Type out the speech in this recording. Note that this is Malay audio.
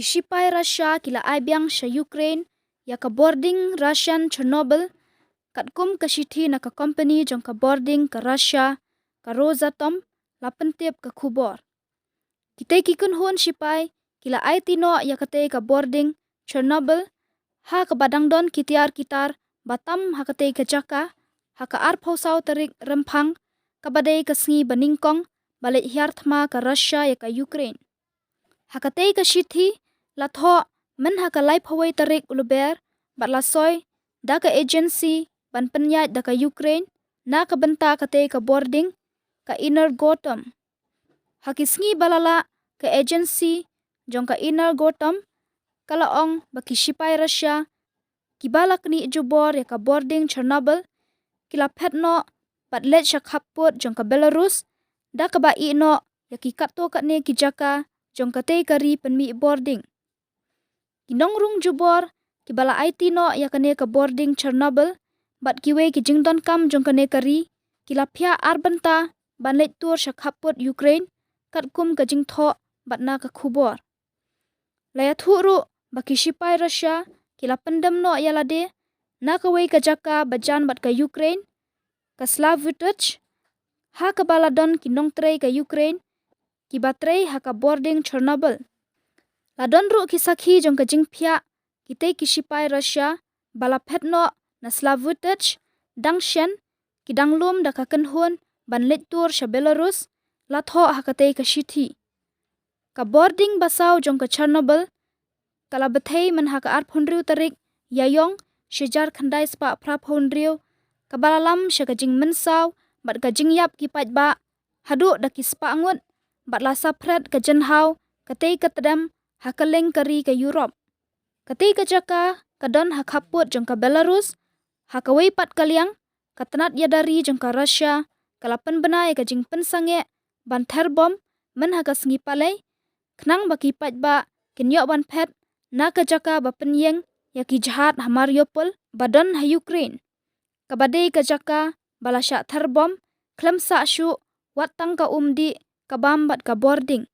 sipai Russia kila ai Biang sha Ukraine ya ka Bording Russian Chernobyl kat kum ka shithi na ka company jong ka Bording ka Russia ka Rosatom lapan tiap ka khubor. Kita kikun hon sipai kila ai tino ya kate ka Bording Chernobyl ha ka badang don kitiar kitar batam ha kate ka jaka ha ka arpau sau tarik rempang ka badai ka sngi baningkong balik hiarthma ka Russia ya ka Ukraine. Ha kate ka shithi la tho men ha ka lai phawai tarik uluber bat la soy da ka agency ban penyat da ka Ukraine na ka benta kate ka Bording ka inner gotom. Ha kisngi balala ka agency jong ka inner gotom kalaong baki sipai Russia kibalak ni jubor ya ka Bording Chernobyl kila petno bat let shakhaput jong ka Belarus da ka ba no ya ki kato kat ne ki jaka jong kate kari penmi Bording. Kinongrung jubor kibala Aiti no ya kane ka Bording Chernobyl bat kiwe ki jingdon kam jong kane kari kila pia arbenta ban let tur shakhaput Ukraine kat kum ka jingtho bat na ka khubor. Laya thuru baki sipai Russia kila pendam no ya lade na ka wei ka jaka bajan bat ka Ukraine ka Slavutich ha ka baladon kinong trei ka Ukraine ki batrei ha ka Bording Chernobyl. Ladon ru ki sakhi jong ka jingpia kitei ki sipai Russia bala petno na Slavutich dangshen ki danglum da ka kenhun ban let tur sha Belarus la tho ha katei ka shithi. Ka Bording basau jong ka Chernobyl kala bethei man ha ka arphonriu tarik yayong shejar khandai spa praphonriu ka balalam sha ka jing mensau bat ka jingyap ki pat ba hadu da ki spa ngut bat la sapret ka jenhau katei ka tedam ha ka leng kari ka Europe. Katei ka jaka kadon ha khaput jong ka Belarus ha ka wei pat kaliang katanat ya dari jong ka Russia kalapan benai ka jing pensange ban terbom men ha ka sngi palai knang baki pat ba kinyok ban pet na ka jaka ba penyeng ya ki jahat ha Mariupol badon ha Ukraine. Kabadei ka jaka bala syak terbom klem sa syu wat tang ka umdi kabam bat ka Bording.